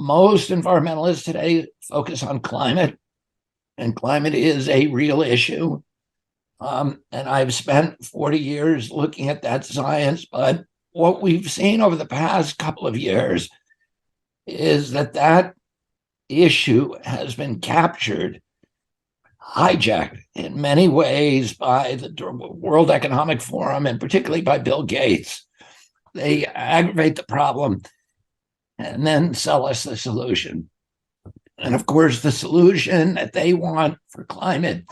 most environmentalists today focus on climate, and climate is a real issue. And I've spent 40 years looking at that science, but what we've seen over the past couple of years is that issue has been captured, hijacked in many ways by the World Economic Forum and particularly by Bill Gates. They aggravate the problem and then sell us the solution. And of course, the solution that they want for climate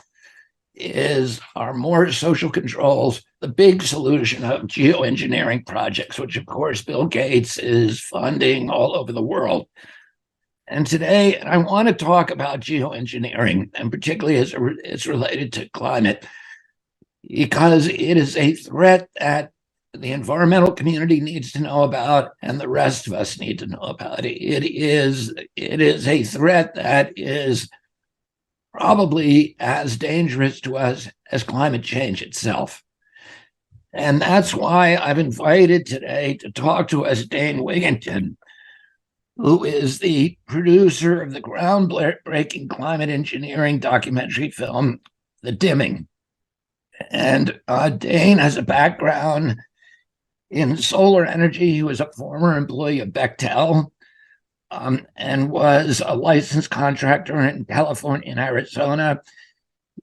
are more social controls, the big solution of geoengineering projects, which of course Bill Gates is funding all over the world. And today, I want to talk about geoengineering, and particularly as it's related to climate, because it is a threat that the environmental community needs to know about, and the rest of us need to know about. It is a threat that is probably as dangerous to us as climate change itself. And that's why I've invited today to talk to us Dane Wigton, who is the producer of the groundbreaking climate engineering documentary film, The Dimming. And Dane has a background in solar energy. He was a former employee of Bechtel, and was a licensed contractor in California and Arizona.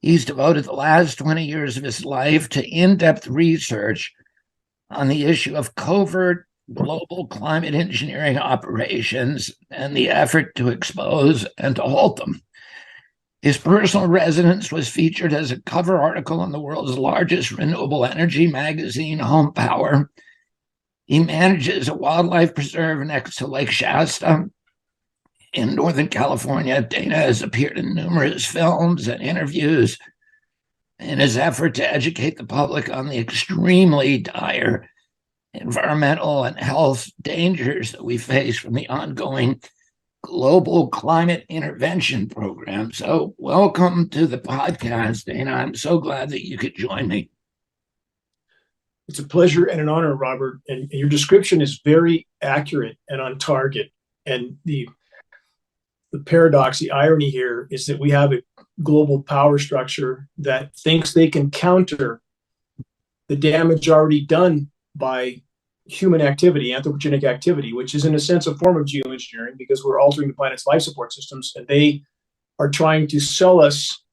He's devoted the last 20 years of his life to in-depth research on the issue of covert global climate engineering operations and the effort to expose and to halt them. His personal residence was featured as a cover article in the world's largest renewable energy magazine, Home Power. He manages a wildlife preserve next to Lake Shasta in Northern California. Dana has appeared in numerous films and interviews in his effort to educate the public on the extremely dire environmental and health dangers that we face from the ongoing global climate intervention program. So welcome to the podcast, Dana. I'm so glad that you could join me. It's a pleasure and an honor, Robert. And your description is very accurate and on target. And the paradox, the irony here is that we have a global power structure that thinks they can counter the damage already done by human activity, anthropogenic activity, which is in a sense a form of geoengineering because we're altering the planet's life support systems. And they are trying to sell us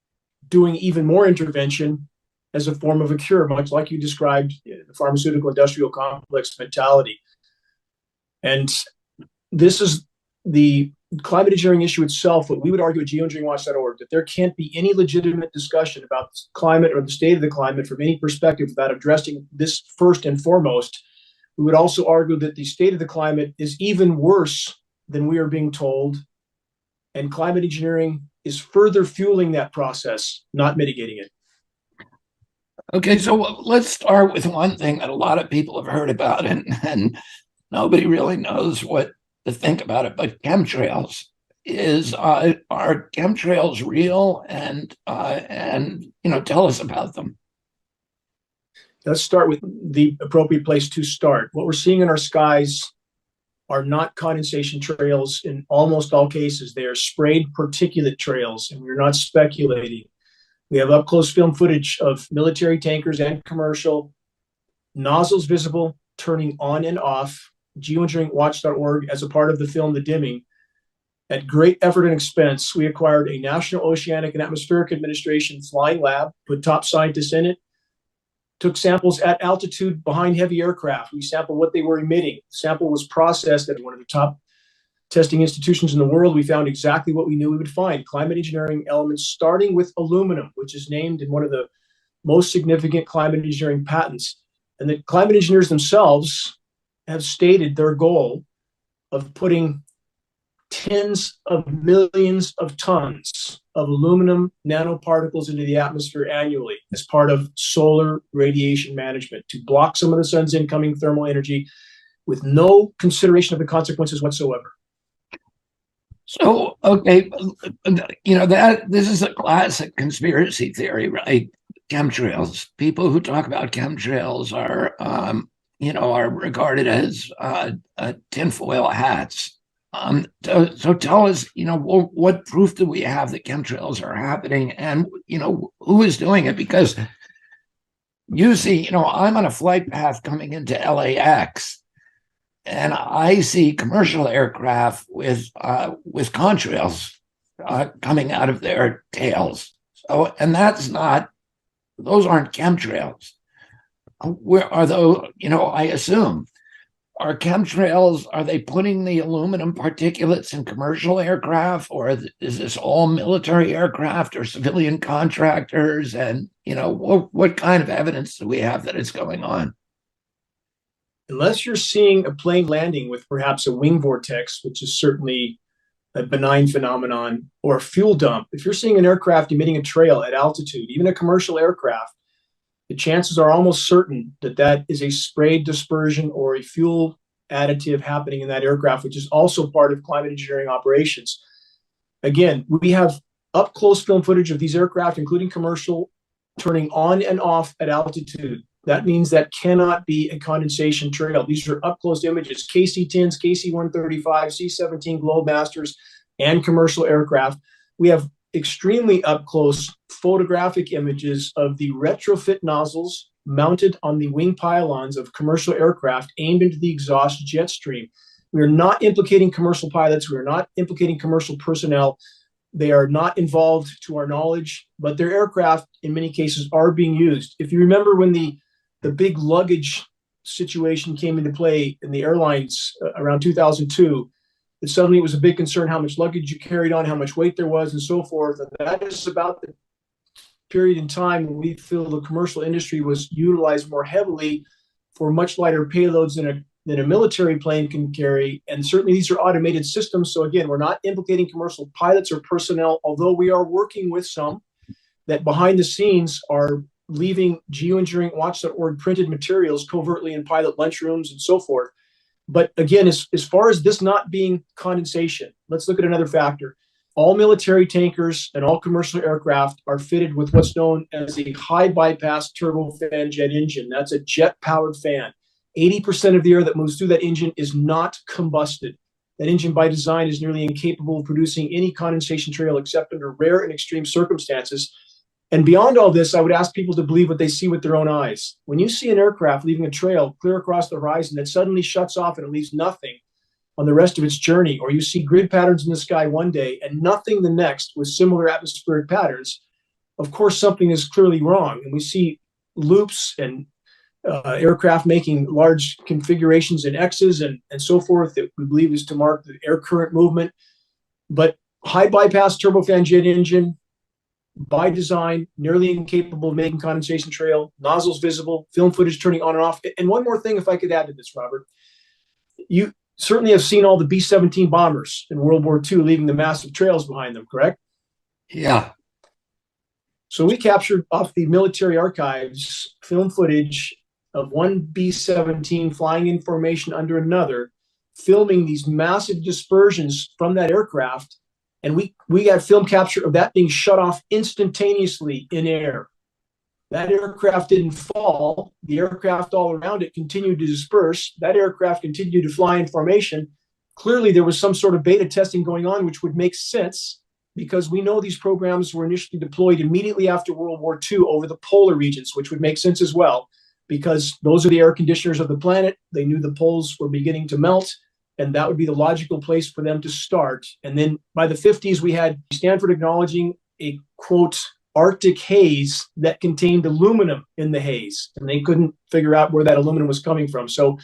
doing even more intervention as a form of a cure, much like you described, the pharmaceutical industrial complex mentality. And this is the climate engineering issue itself, what we would argue at geoengineeringwatch.org, that there can't be any legitimate discussion about climate or the state of the climate from any perspective without addressing this first and foremost. We would also argue that the state of the climate is even worse than we are being told, and climate engineering is further fueling that process, not mitigating it. Okay, so let's start with one thing that a lot of people have heard about, and nobody really knows what to think about it, but chemtrails. Are chemtrails real? And tell us about them. Let's start with the appropriate place to start. What we're seeing in our skies are not condensation trails in almost all cases. They are sprayed particulate trails, and we're not speculating. We have up-close film footage of military tankers and commercial, nozzles visible, turning on and off. Geoengineeringwatch.org, as a part of the film The Dimming, at great effort and expense, we acquired a National Oceanic and Atmospheric Administration flying lab, put top scientists in it, took samples at altitude behind heavy aircraft. We sampled what they were emitting. The sample was processed at one of the top testing institutions in the world. We found exactly what we knew we would find: climate engineering elements, starting with aluminum, which is named in one of the most significant climate engineering patents. And the climate engineers themselves have stated their goal of putting tens of millions of tons of aluminum nanoparticles into the atmosphere annually as part of solar radiation management to block some of the sun's incoming thermal energy with no consideration of the consequences whatsoever. So, okay, this is a classic conspiracy theory, right? Chemtrails. People who talk about chemtrails are regarded as tinfoil hats. So tell us, what proof do we have that chemtrails are happening, and who is doing it? Because you see, I'm on a flight path coming into LAX, and I see commercial aircraft with contrails coming out of their tails. So, and those aren't chemtrails. Where are those? I assume, are chemtrails, are they putting the aluminum particulates in commercial aircraft, or is this all military aircraft or civilian contractors? And, what kind of evidence do we have that it's going on? Unless you're seeing a plane landing with perhaps a wing vortex, which is certainly a benign phenomenon, or a fuel dump, if you're seeing an aircraft emitting a trail at altitude, even a commercial aircraft, the chances are almost certain that that is a sprayed dispersion or a fuel additive happening in that aircraft, which is also part of climate engineering operations. Again, we have up close film footage of these aircraft, including commercial, turning on and off at altitude. That means that cannot be a condensation trail. These are up close images, KC-10s, KC-135, C-17 Globemasters, and commercial aircraft. We have extremely up close photographic images of the retrofit nozzles mounted on the wing pylons of commercial aircraft aimed into the exhaust jet stream. We are not implicating commercial pilots. We are not implicating commercial personnel. They are not involved to our knowledge, but their aircraft in many cases are being used. If you remember when the big luggage situation came into play in the airlines around 2002, that suddenly it was a big concern how much luggage you carried on, how much weight there was, and so forth. And that is about the period in time when we feel the commercial industry was utilized more heavily for much lighter payloads than a military plane can carry. And certainly these are automated systems. So again, we're not implicating commercial pilots or personnel, although we are working with some that behind the scenes are leaving geoengineering watch.org printed materials covertly in pilot lunchrooms and so forth. But again, as far as this not being condensation, let's look at another factor. All military tankers and all commercial aircraft are fitted with what's known as a high bypass turbofan jet engine. That's a jet-powered fan. 80% of the air that moves through that engine is not combusted. That engine by design is nearly incapable of producing any condensation trail except under rare and extreme circumstances. And beyond all this, I would ask people to believe what they see with their own eyes. When you see an aircraft leaving a trail clear across the horizon that suddenly shuts off and it leaves nothing on the rest of its journey, or you see grid patterns in the sky one day and nothing the next with similar atmospheric patterns, of course, something is clearly wrong. And we see loops and aircraft making large configurations in X's and so forth that we believe is to mark the air current movement. But high bypass turbofan jet engine, by design, nearly incapable of making condensation trail, nozzles visible, film footage turning on and off. And one more thing, if I could add to this, Robert, you certainly have seen all the B-17 bombers in World War II leaving the massive trails behind them, correct? Yeah. So we captured off the military archives film footage of one B-17 flying in formation under another, filming these massive dispersions from that aircraft. And we got film capture of that being shut off instantaneously in air. That aircraft didn't fall. The aircraft all around it continued to disperse. That aircraft continued to fly in formation. Clearly, there was some sort of beta testing going on, which would make sense because we know these programs were initially deployed immediately after World War II over the polar regions, which would make sense as well because those are the air conditioners of the planet. They knew the poles were beginning to melt, and that would be the logical place for them to start. And then by the 50s, we had Stanford acknowledging a, quote, Arctic haze that contained aluminum in the haze. And they couldn't figure out where that aluminum was coming from. So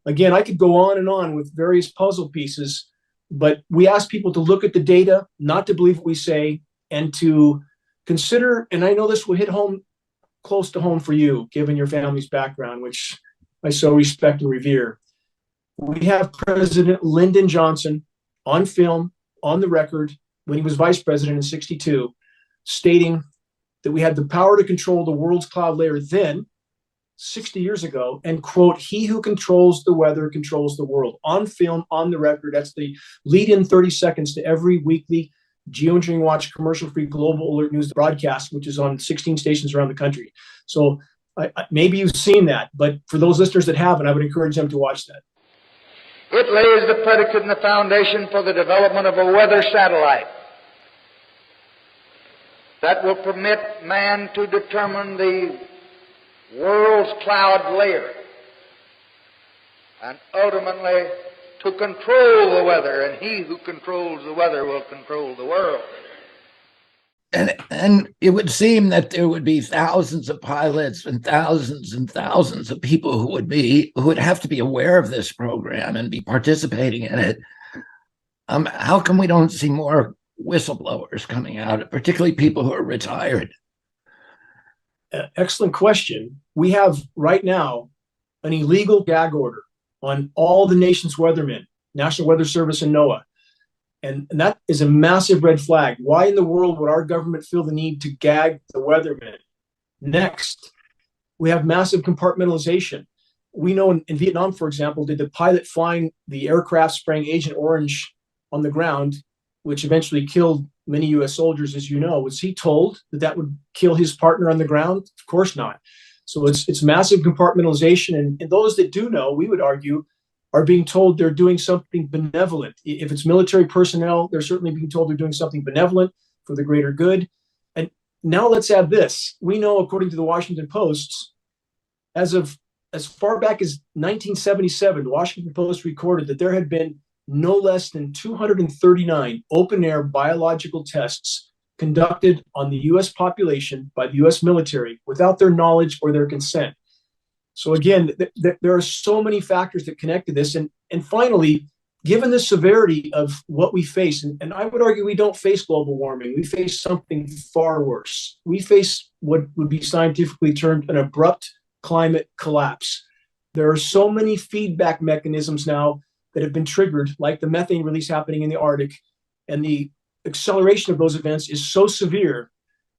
again, I could go on and on with various puzzle pieces, but we ask people to look at the data, not to believe what we say, and to consider, and I know this will hit home, close to home for you, given your family's background, which I so respect and revere. We have President Lyndon Johnson on film, on the record, when he was vice president in '62, stating that we had the power to control the world's cloud layer then, 60 years ago, and quote, he who controls the weather controls the world. On film, on the record, that's the lead-in 30 seconds to every weekly Geoengineering Watch commercial-free global alert news broadcast, which is on 16 stations around the country. So maybe you've seen that, but for those listeners that haven't, I would encourage them to watch that. It lays the predicate and the foundation for the development of a weather satellite that will permit man to determine the world's cloud layer and ultimately to control the weather, and he who controls the weather will control the world. And it would seem that there would be thousands of pilots and thousands of people who would have to be aware of this program and be participating in it. How come we don't see more whistleblowers coming out, particularly people who are retired? Excellent question. We have right now an illegal gag order on all the nation's weathermen, National Weather Service and NOAA. And that is a massive red flag. Why in the world would our government feel the need to gag the weathermen? Next, we have massive compartmentalization. We know in Vietnam, for example, did the pilot flying the aircraft spraying Agent Orange on the ground, which eventually killed many U.S. soldiers, as you know, was he told that that would kill his partner on the ground? Of course not. So it's massive compartmentalization. And those that do know, we would argue, are being told they're doing something benevolent. If it's military personnel, they're certainly being told they're doing something benevolent for the greater good. And now let's add this. We know, according to the Washington Post, as far back as 1977, the Washington Post recorded that there had been no less than 239 open-air biological tests conducted on the U.S. population by the U.S. military without their knowledge or their consent. So again, there are so many factors that connect to this. And finally, given the severity of what we face, and I would argue we don't face global warming, we face something far worse. We face what would be scientifically termed an abrupt climate collapse. There are so many feedback mechanisms now that have been triggered, like the methane release happening in the Arctic, and the acceleration of those events is so severe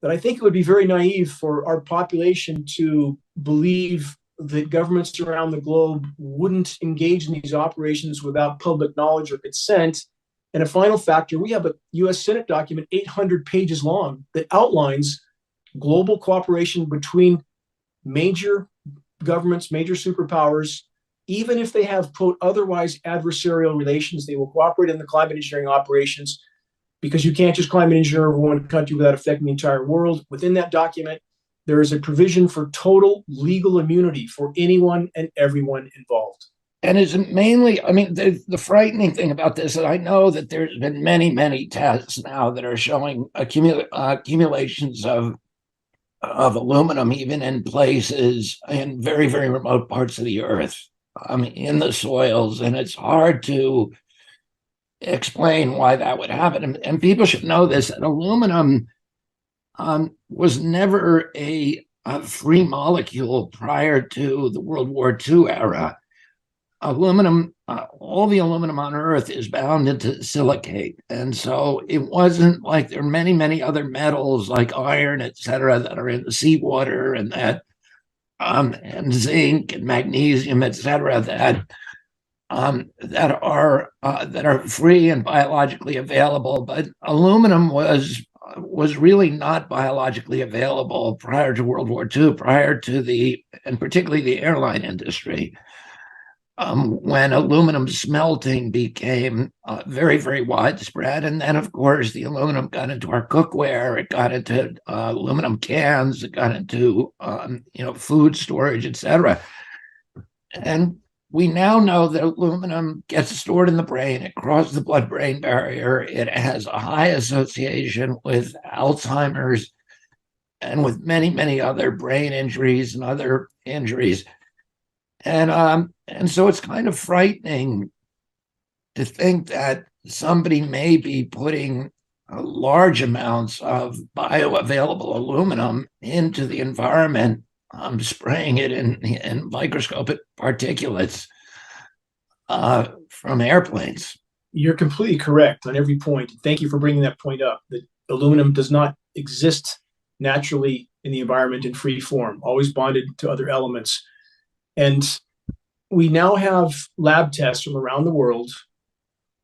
that I think it would be very naive for our population to believe that governments around the globe wouldn't engage in these operations without public knowledge or consent. And a final factor, we have a U.S. Senate document 800 pages long that outlines global cooperation between major governments, major superpowers. Even if they have, quote, otherwise adversarial relations, they will cooperate in the climate engineering operations, because you can't just climate engineer over one country without affecting the entire world. Within that document, there is a provision for total legal immunity for anyone and everyone involved. And is it mainly, I mean, the frightening thing about this, and I know that there's been many tests now that are showing accumulations of aluminum, even in places in very remote parts of the earth, in the soils, and it's hard to explain why that would happen. And people should know this, that aluminum was never a free molecule prior to the World War II era. Aluminum, all the aluminum on Earth is bound into silicate. And so it wasn't like there are many other metals like iron, et cetera, that are in the seawater, and that and zinc and magnesium, et cetera, that are free and biologically available. But aluminum was really not biologically available prior to World War II, prior to and particularly the airline industry, when aluminum smelting became very widespread. And then, of course, the aluminum got into our cookware, it got into aluminum cans, it got into food storage, et cetera. And we now know that aluminum gets stored in the brain. It crosses the blood-brain barrier. It has a high association with Alzheimer's and with many other brain injuries and other injuries. And so it's kind of frightening to think that somebody may be putting large amounts of bioavailable aluminum into the environment, spraying it in microscopic particulates from airplanes. You're completely correct on every point. Thank you for bringing that point up, that aluminum does not exist naturally in the environment in free form, always bonded to other elements. And we now have lab tests from around the world,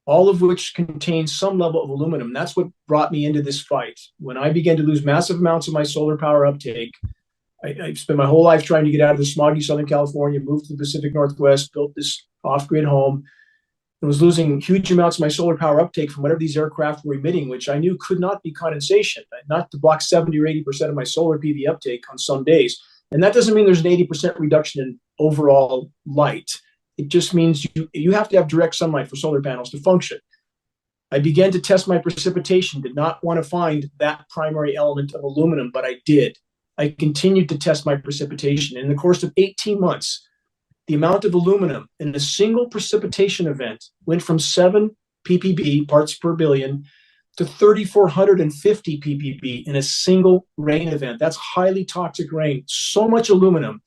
all of which contain some level of aluminum. That's what brought me into this fight. When I began to lose massive amounts of my solar power uptake, I spent my whole life trying to get out of the smoggy Southern California, moved to the Pacific Northwest, built this off-grid home. I was losing huge amounts of my solar power uptake from whatever these aircraft were emitting, which I knew could not be condensation, not to block 70 or 80% of my solar PV uptake on some days. And that doesn't mean there's an 80% reduction in overall light. It just means you have to have direct sunlight for solar panels to function. I began to test my precipitation, did not want to find that primary element of aluminum, but I did. I continued to test my precipitation. In the course of 18 months, the amount of aluminum in a single precipitation event went from 7 ppb, parts per billion, to 3,450 ppb in a single rain event. That's highly toxic rain. So much aluminum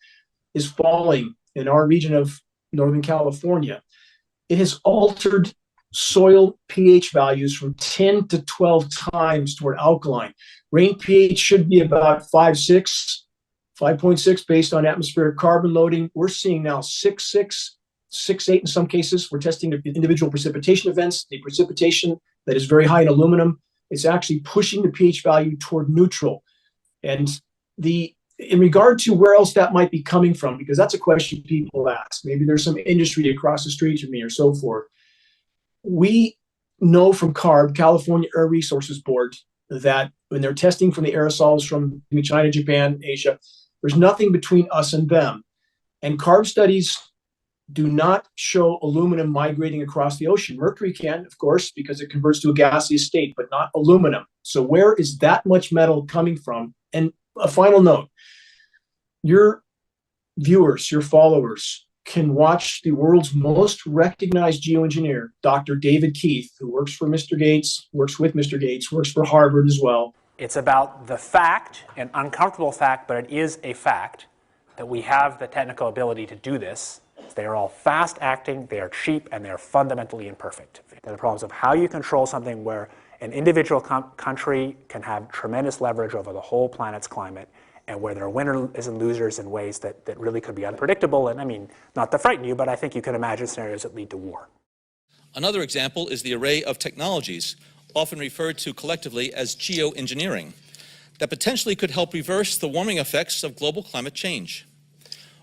is falling in our region of Northern California. It has altered soil pH values from 10 to 12 times toward alkaline. Rain pH should be about 5.6 based on atmospheric carbon loading. We're seeing now 6.6, 6.8 in some cases. We're testing the individual precipitation events, the precipitation that is very high in aluminum. It's actually pushing the pH value toward neutral. And in regard to where else that might be coming from, because that's a question people ask. Maybe there's some industry across the street from me or so forth. We know from CARB, California Air Resources Board, that when they're testing from the aerosols from China, Japan, Asia, there's nothing between us and them. And CARB studies do not show aluminum migrating across the ocean. Mercury can, of course, because it converts to a gaseous state, but not aluminum. So where is that much metal coming from? And a final note, your viewers, your followers, can watch the world's most recognized geoengineer, Dr. David Keith, who works for Mr. Gates, works with Mr. Gates, works for Harvard as well. It's about the fact, an uncomfortable fact, but it is a fact, that we have the technical ability to do this. They are all fast-acting, they are cheap, and they are fundamentally imperfect. They're the problems of how you control something where an individual country can have tremendous leverage over the whole planet's climate, and where there are winners and losers in ways that really could be unpredictable. And I mean, not to frighten you, but I think you can imagine scenarios that lead to war. Another example is the array of technologies, often referred to collectively as geoengineering, that potentially could help reverse the warming effects of global climate change.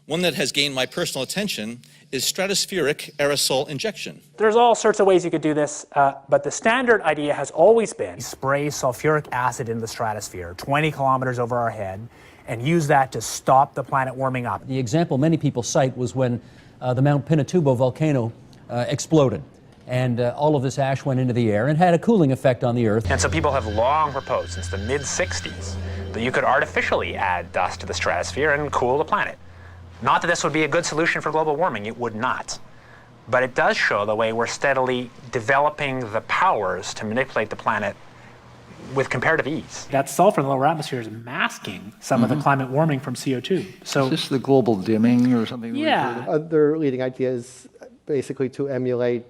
One that has gained my personal attention is stratospheric aerosol injection. There's all sorts of ways you could do this, but the standard idea has always been spray sulfuric acid in the stratosphere 20 kilometers over our head and use that to stop the planet warming up. The example many people cite was when the Mount Pinatubo volcano exploded. And all of this ash went into the air and had a cooling effect on the Earth. And so people have long proposed since the mid-60s that you could artificially add dust to the stratosphere and cool the planet. Not that this would be a good solution for global warming, it would not. But it does show the way we're steadily developing the powers to manipulate the planet with comparative ease. That sulfur in the lower atmosphere is masking some of the climate warming from CO2. So is this the global dimming or something? Yeah. Other leading idea is basically to emulate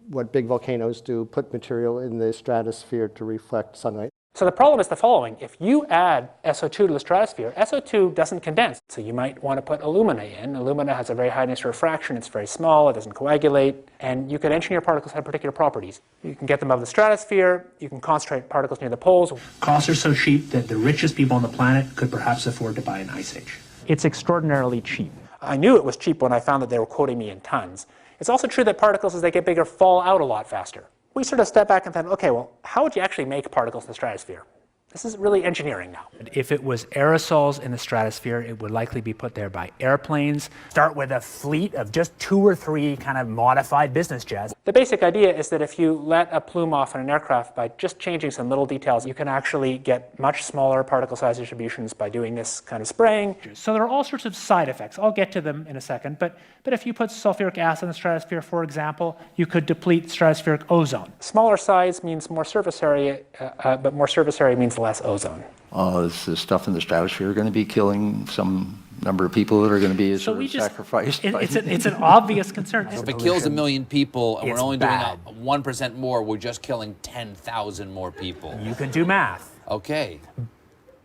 what big volcanoes do, put material in the stratosphere to reflect sunlight. So the problem is the following. If you add SO2 to the stratosphere, SO2 doesn't condense. So you might want to put alumina in. Alumina has a very high initial refraction. It's very small. It doesn't coagulate. And you can engineer particles that have particular properties. You can get them above the stratosphere. You can concentrate particles near the poles. costs are so cheap that the richest people on the planet could perhaps afford to buy an ice age. It's extraordinarily cheap. I knew it was cheap when I found that they were quoting me in tons. It's also true that particles, as they get bigger, fall out a lot faster. We sort of step back and think, okay, well, how would you actually make particles in the stratosphere? This is really engineering now. If it was aerosols in the stratosphere, it would likely be put there by airplanes. Start with a fleet of just 2 or 3 kind of modified business jets. The basic idea is that if you let a plume off in an aircraft by just changing some little details, you can actually get much smaller particle size distributions by doing this kind of spraying. So there are all sorts of side effects. I'll get to them in a second. But if you put sulfuric acid in the stratosphere, for example, you could deplete stratospheric ozone. Smaller size means more surface area, but more surface area means less ozone. Is the stuff in the stratosphere going to be killing some number of people that are going to be sacrificed? It's an obvious concern. So if it kills 1 million people and we're only bad. doing 1% more, we're just killing 10,000 more people. You can do math. Okay.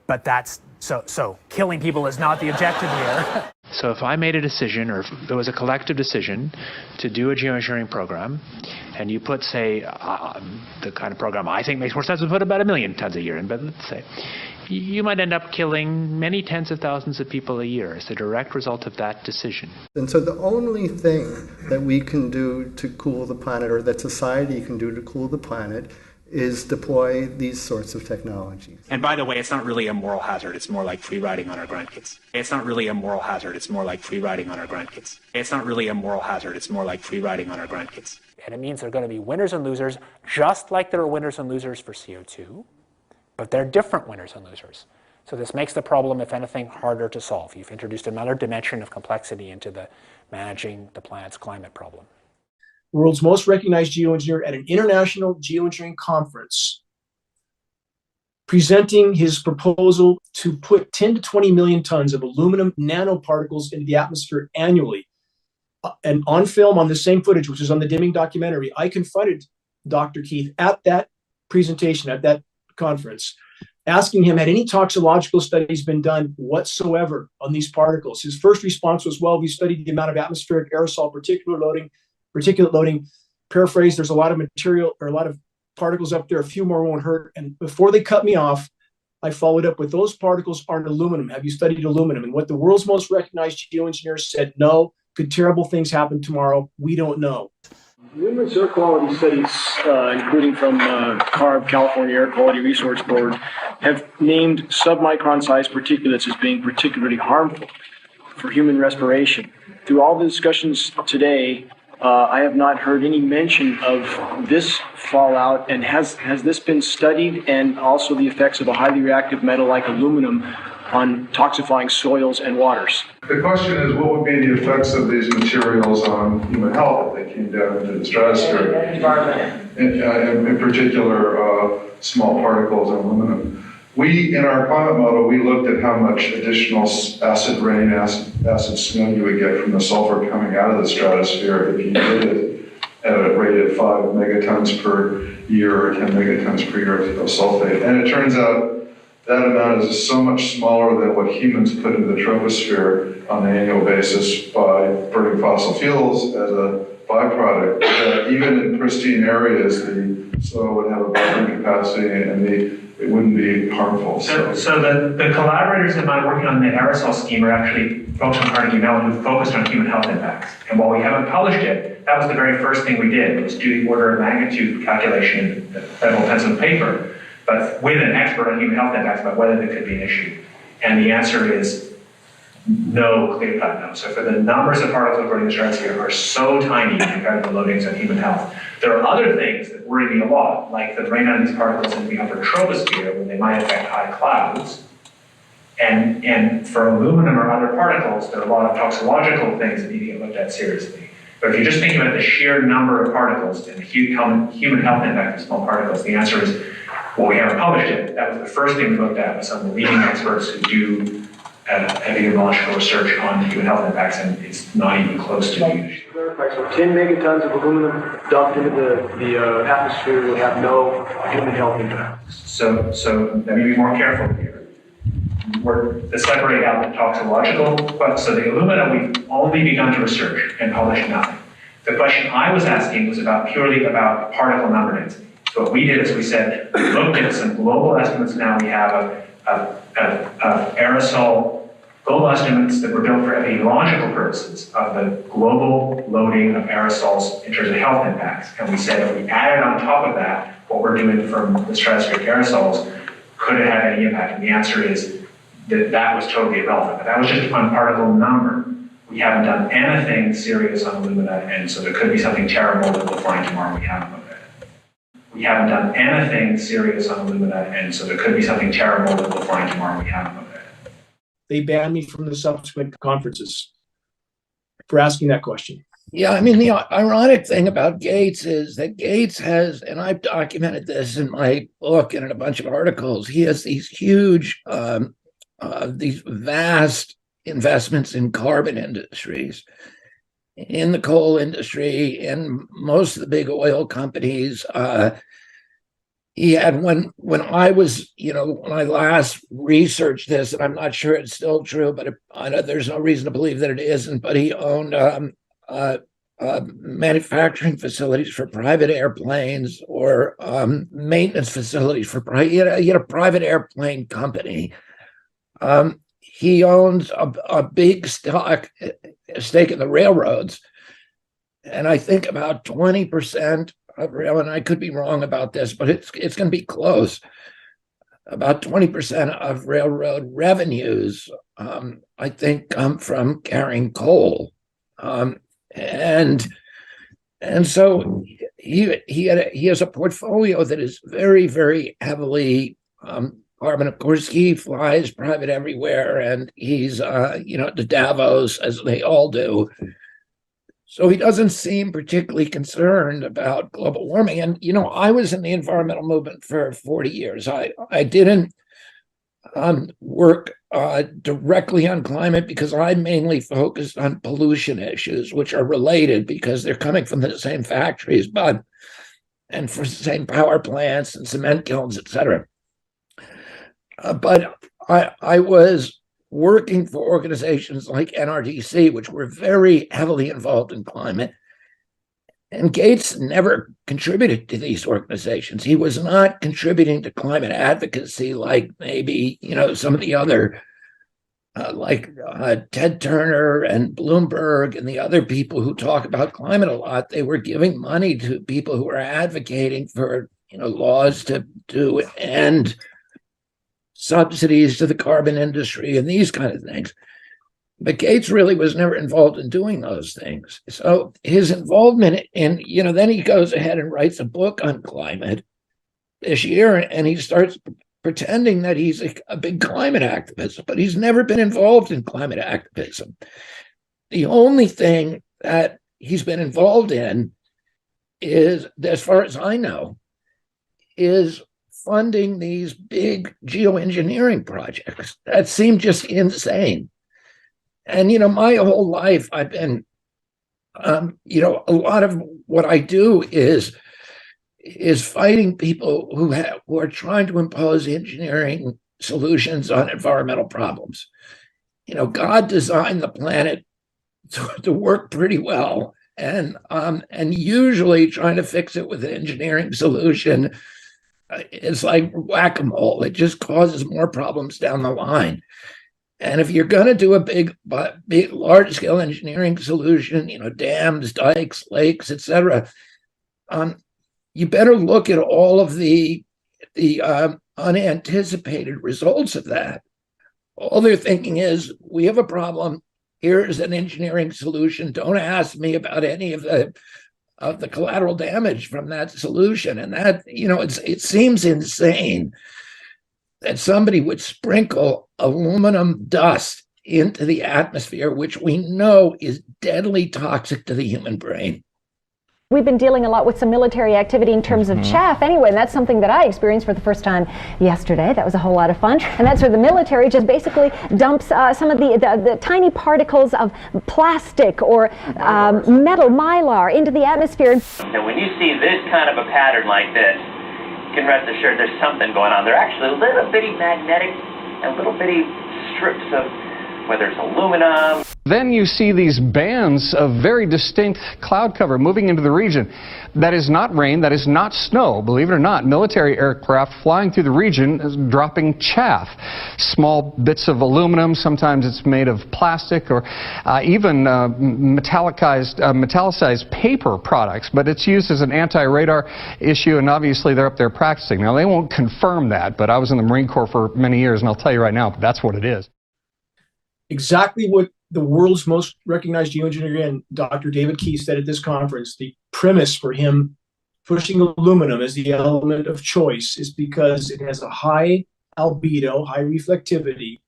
But that's, so killing people is not the objective here. So if I made a decision, or if there was a collective decision to do a geoengineering program, and you put, say, the kind of program I think makes more sense to put about 1 million tons a year in, but let's say, you might end up killing many tens of thousands of people a year as a direct result of that decision. And so the only thing that we can do to cool the planet, or that society can do to cool the planet, is deploy these sorts of technologies. And by the way, it's not really a moral hazard. It's more like free riding on our grandkids. It's not really a moral hazard. It's more like free riding on our grandkids. It's not really a moral hazard. It's more like free riding on our grandkids. And it means there are going to be winners and losers, just like there are winners and losers for CO2, but they're different winners and losers. So this makes the problem, if anything, harder to solve. You've introduced another dimension of complexity into the managing the planet's climate problem. The world's most recognized geoengineer at an international geoengineering conference, presenting his proposal to put 10 to 20 million tons of aluminum nanoparticles into the atmosphere annually. And on film, on the same footage, which is on the Dimming documentary, I confronted Dr. Keith at that presentation, at that conference, asking him, had any toxicological studies been done whatsoever on these particles? His first response was, well, we studied the amount of atmospheric aerosol particulate loading. Paraphrase, there's a lot of material, or a lot of particles up there, a few more won't hurt. And before they cut me off, I followed up with, those particles aren't aluminum. Have you studied aluminum? And what the world's most recognized geoengineers said, no. Could terrible things happen tomorrow? We don't know. Numerous air quality studies, including from CARB, California Air Quality Resource Board, have named submicron-sized particulates as being particularly harmful for human respiration. Through all the discussions today, I have not heard any mention of this fallout. And has this been studied, and also the effects of a highly reactive metal like aluminum on toxifying soils and waters? The question is, what would be the effects of these materials on human health if they came down into the stratosphere? In particular, small particles and aluminum. We, in our climate model, we looked at how much additional acid rain, acid snow you would get from the sulfur coming out of the stratosphere if you did it at a rate of 5 megatons per year or 10 megatons per year of sulfate. And it turns out that amount is so much smaller than what humans put into the troposphere on an annual basis by burning fossil fuels as a byproduct, that even in pristine areas, the soil would have a buffering capacity and it wouldn't be harmful. So the collaborators of mine working on the aerosol scheme are actually folks from Carnegie Mellon who focused on human health impacts. And while we haven't published it, that was the very first thing we did, was do the order of magnitude calculation in the federal pencil paper, but with an expert on human health impacts about whether there could be an issue. And the answer is no, clear-cut no. So for the numbers of particles burning the stratosphere are so tiny compared to the loadings on human health. There are other things that worry me a lot, like the rain on these particles in the upper troposphere when they might affect high clouds. And for aluminum or other particles, there are a lot of toxicological things that need to get looked at seriously. But if you're just thinking about the sheer number of particles and the human health impact of small particles, the answer is, well, we haven't published it. That was the first thing we looked at with some of the leading experts who do epidemiological research on human health impacts, and it's not even close to being an issue. So 10 megatons of aluminum dumped into the atmosphere will have no human health impact. So let me be more careful here. We're to separate out the toxicological, but so the aluminum we've only begun to research and publish nothing. The question I was asking was purely about particle number density. So what we did is we said, we looked at some global estimates now we have of aerosol, global estimates that were built for epidemiological purposes of the global loading of aerosols in terms of health impacts. And we said if we added on top of that what we're doing from the stratospheric aerosols, could it have any impact? And the answer is that was totally irrelevant. But that was just on particle number. We haven't done anything serious on alumina, and so there could be something terrible that we'll find tomorrow. We haven't looked at it. We haven't done anything serious on alumina, and so there could be something terrible that we'll find tomorrow. We haven't looked at it. They banned me from the subsequent conferences for asking that question. Yeah, I mean, the ironic thing about Gates is that Gates has, and I've documented this in my book and in a bunch of articles, he has these huge, these vast investments in carbon industries, in the coal industry, in most of the big oil companies. he had when I was, when I last researched this, and I'm not sure it's still true, but I know there's no reason to believe that it isn't, but he owned manufacturing facilities for private airplanes or maintenance facilities for he had a private airplane company. He owns a big stake in the railroads, and I think about 20% of rail, and I could be wrong about this, but it's going to be close. About 20% of railroad revenues, I think, come from carrying coal. And so he has a portfolio that is very, very heavily carbon. Of course, he flies private everywhere, and he's to Davos, as they all do. So he doesn't seem particularly concerned about global warming. And I was in the environmental movement for 40 years. I didn't work directly on climate because I mainly focused on pollution issues, which are related because they're coming from the same factories, and for the same power plants and cement kilns, et cetera. But I was working for organizations like NRDC, which were very heavily involved in climate. And Gates never contributed to these organizations. He was not contributing to climate advocacy like maybe, some of the other, like Ted Turner and Bloomberg and the other people who talk about climate a lot. They were giving money to people who were advocating for, laws to end subsidies to the carbon industry and these kind of things. But Gates really was never involved in doing those things. So his involvement in, then he goes ahead and writes a book on climate this year, and he starts pretending that he's a big climate activist, but he's never been involved in climate activism. The only thing that he's been involved in is, as far as I know, is funding these big geoengineering projects that seem just insane. And, my whole life I've been, a lot of what I do is fighting people who are trying to impose engineering solutions on environmental problems. God designed the planet to work pretty well, and usually trying to fix it with an engineering solution, it's like whack-a-mole. It just causes more problems down the line. And if you're going to do a big large-scale engineering solution, dams, dikes, lakes, etc., you better look at all of the unanticipated results of that. All they're thinking is, we have a problem. Here's an engineering solution. Don't ask me about any of the collateral damage from that solution. And that, it seems insane that somebody would sprinkle aluminum dust into the atmosphere, which we know is deadly toxic to the human brain. We've been dealing a lot with some military activity in terms of chaff anyway, and that's something that I experienced for the first time yesterday. That was a whole lot of fun. And that's where the military just basically dumps some of the tiny particles of plastic or metal mylar into the atmosphere. So when you see this kind of a pattern like this, you can rest assured there's something going on. They're actually little bitty magnetic and little bitty strips of, whether it's aluminum. Then you see these bands of very distinct cloud cover moving into the region. That is not rain, that is not snow. Believe it or not, military aircraft flying through the region is dropping chaff. Small bits of aluminum, sometimes it's made of plastic or even metallicized paper products, but it's used as an anti-radar issue, and obviously they're up there practicing. Now, they won't confirm that, but I was in the Marine Corps for many years, and I'll tell you right now, that's what it is. Exactly what the world's most recognized geoengineer and Dr. David Key said at this conference. The premise for him pushing aluminum as the element of choice is because it has a high albedo, high reflectivity,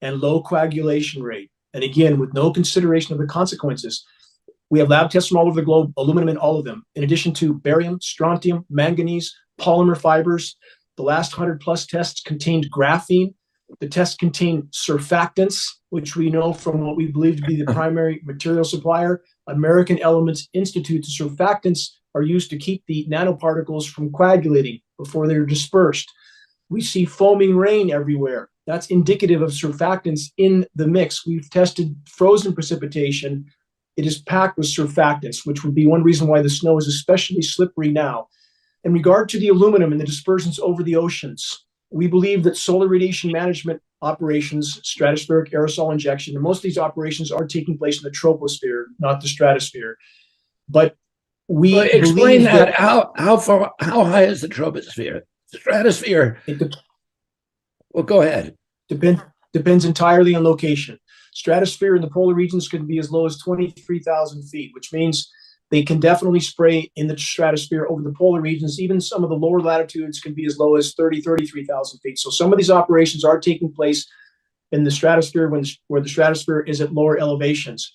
and low coagulation rate. And again, with no consideration of the consequences. We have lab tests from all over the globe, aluminum in all of them, in addition to barium, strontium, manganese, polymer fibers. The last 100+ tests contained graphene. The tests contain surfactants, which we know from what we believe to be the primary material supplier, American Elements Institute, the surfactants are used to keep the nanoparticles from coagulating before they're dispersed. We see foaming rain everywhere. That's indicative of surfactants in the mix. We've tested frozen precipitation. It is packed with surfactants, which would be one reason why the snow is especially slippery now. In regard to the aluminum and the dispersions over the oceans, we believe that solar radiation management operations, stratospheric aerosol injection, and most of these operations are taking place in the troposphere, not the stratosphere. But we explain believe that. How high is the troposphere? The stratosphere. Well, go ahead. Depends entirely on location. Stratosphere in the polar regions can be as low as 23,000 feet, which means they can definitely spray in the stratosphere over the polar regions. Even some of the lower latitudes can be as low as 33,000 feet. So some of these operations are taking place in the stratosphere where the stratosphere is at lower elevations.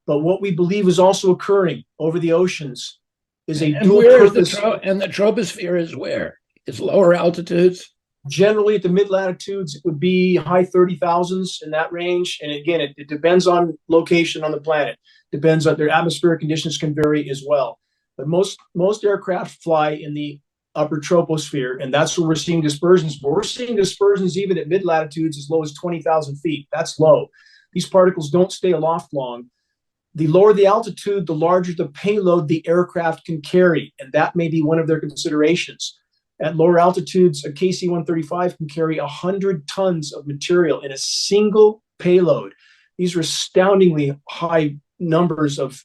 But what we believe is also occurring over the oceans is a dual purpose. And the troposphere is where? It's lower altitudes? Generally, at the mid-latitudes, it would be high 30,000s in that range. And again, it depends on location on the planet. Depends on their atmospheric conditions can vary as well. But most aircraft fly in the upper troposphere, and that's where we're seeing dispersions. But we're seeing dispersions even at mid-latitudes as low as 20,000 feet. That's low. These particles don't stay aloft long. The lower the altitude, the larger the payload the aircraft can carry, and that may be one of their considerations. At lower altitudes, a KC-135 can carry 100 tons of material in a single payload. These are astoundingly high numbers of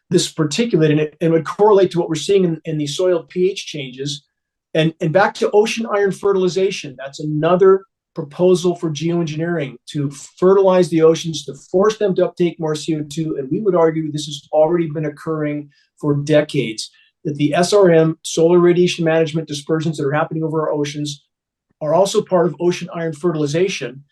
this particulate, and it would correlate to what we're seeing in the soil pH changes. And back to ocean iron fertilization, that's another proposal for geoengineering to fertilize the oceans, to force them to uptake more CO2. And we would argue this has already been occurring for decades, that the SRM, solar radiation management dispersions that are happening over our oceans, are also part of ocean iron fertilization.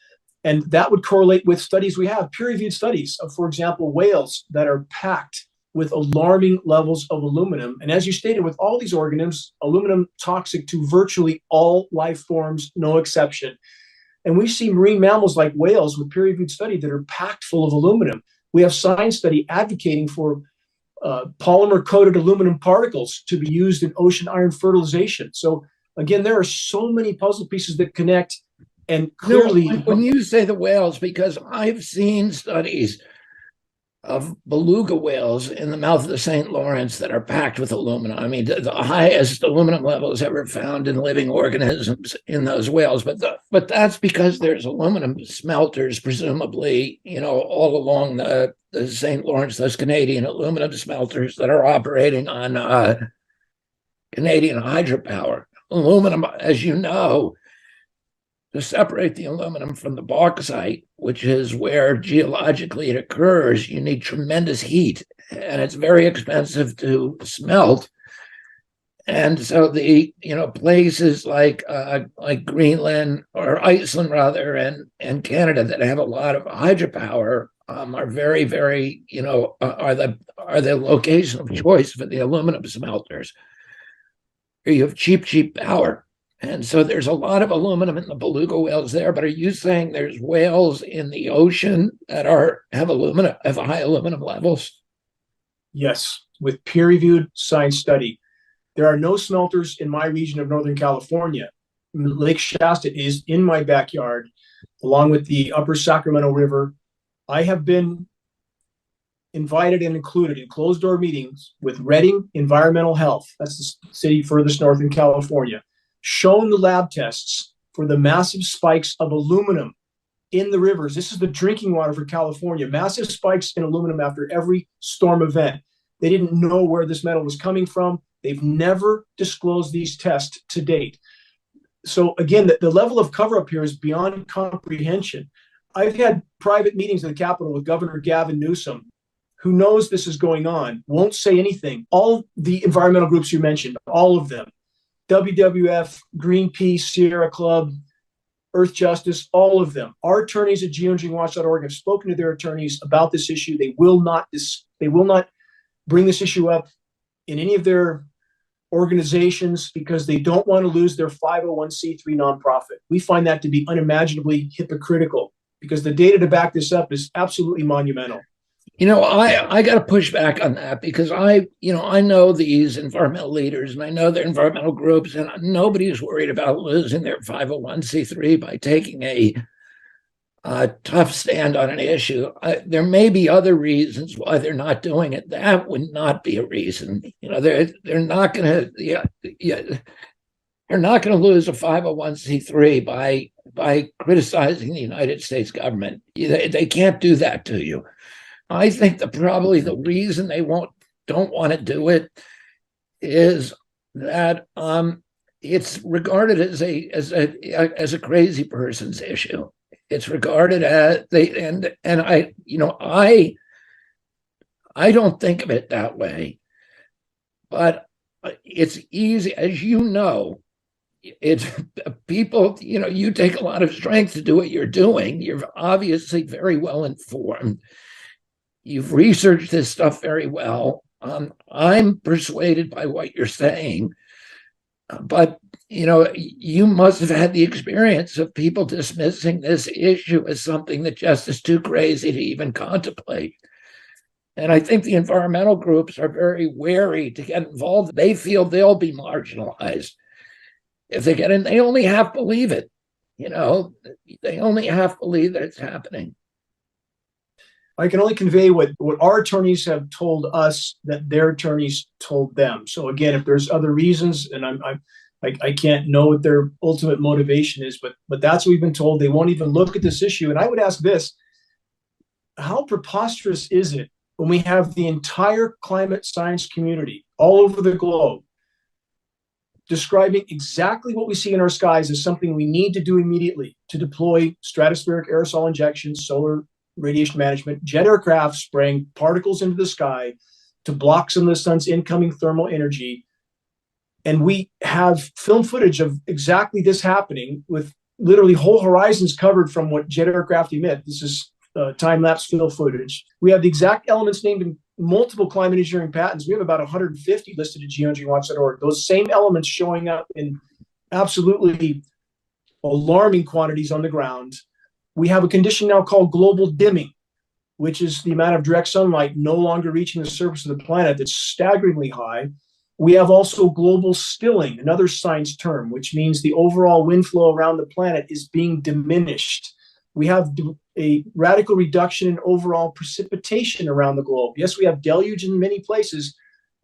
And that would correlate with studies we have, peer-reviewed studies of, for example, whales that are packed with alarming levels of aluminum. And as you stated, with all these organisms, aluminum toxic to virtually all life forms, no exception. And we see marine mammals like whales with peer-reviewed study that are packed full of aluminum. We have science study advocating for polymer-coated aluminum particles to be used in ocean iron fertilization. So again, there are so many puzzle pieces that connect. And clearly, when you say the whales, because I've seen studies of beluga whales in the mouth of the St. Lawrence that are packed with aluminum. I mean, the highest aluminum levels ever found in living organisms in those whales. But that's because there's aluminum smelters, presumably, all along the St. Lawrence, those Canadian aluminum smelters that are operating on Canadian hydropower. Aluminum, as you know, to separate the aluminum from the bauxite, which is where geologically it occurs, you need tremendous heat, and it's very expensive to smelt. And so the places like Greenland or Iceland rather, and Canada that have a lot of hydropower are very, very are the location of choice for the aluminum smelters. You have cheap power. And so there's a lot of aluminum in the beluga whales there, but are you saying there's whales in the ocean that have high aluminum levels? Yes, with peer-reviewed science study. There are no smelters in my region of Northern California. Lake Shasta is in my backyard, along with the upper Sacramento River. I have been invited and included in closed-door meetings with Redding Environmental Health, that's the city furthest north in California, shown the lab tests for the massive spikes of aluminum in the rivers. This is the drinking water for California. Massive spikes in aluminum after every storm event. They didn't know where this metal was coming from. They've never disclosed these tests to date. So again, the level of cover-up here is beyond comprehension. I've had private meetings in the Capitol with Governor Gavin Newsom, who knows this is going on, won't say anything. All the environmental groups you mentioned, all of them, WWF, Greenpeace, Sierra Club, Earth Justice, all of them. Our attorneys at geoengineeringwatch.org have spoken to their attorneys about this issue. They will not bring this issue up in any of their organizations because they don't want to lose their 501c3 nonprofit. We find that to be unimaginably hypocritical because the data to back this up is absolutely monumental. I got to push back on that because I know these environmental leaders and I know their environmental groups, and nobody's worried about losing their 501c3 by taking a tough stand on an issue. There may be other reasons why they're not doing it. That would not be a reason. They're not going to. They're not going to lose a 501c3 by criticizing the United States government. They can't do that to you. I think that probably the reason they don't want to do it is that it's regarded as a crazy person's issue. It's regarded as I don't think of it that way, but it's easy, as you know. It's people, you take a lot of strength to do what you're doing. You're obviously very well informed. You've researched this stuff very well. I'm persuaded by what you're saying, but you must have had the experience of people dismissing this issue as something that just is too crazy to even contemplate. And I think the environmental groups are very wary to get involved. They feel they'll be marginalized if they get in. They only half believe it. They only half believe that it's happening. I can only convey what our attorneys have told us that their attorneys told them. So again, if there's other reasons, and I can't know what their ultimate motivation is, but that's what we've been told. They won't even look at this issue. And I would ask this: how preposterous is it when we have the entire climate science community all over the globe describing exactly what we see in our skies as something we need to do immediately to deploy stratospheric aerosol injections, solar radiation management, jet aircraft spraying particles into the sky to block some of the sun's incoming thermal energy. And we have film footage of exactly this happening with literally whole horizons covered from what jet aircraft emit. This is time-lapse film footage. We have the exact elements named in multiple climate engineering patents. We have about 150 listed at geoengineeringwatch.org. Those same elements showing up in absolutely alarming quantities on the ground. We have a condition now called global dimming, which is the amount of direct sunlight no longer reaching the surface of the planet that's staggeringly high. We have also global stilling, another science term, which means the overall wind flow around the planet is being diminished. We have a radical reduction in overall precipitation around the globe. Yes, we have deluge in many places,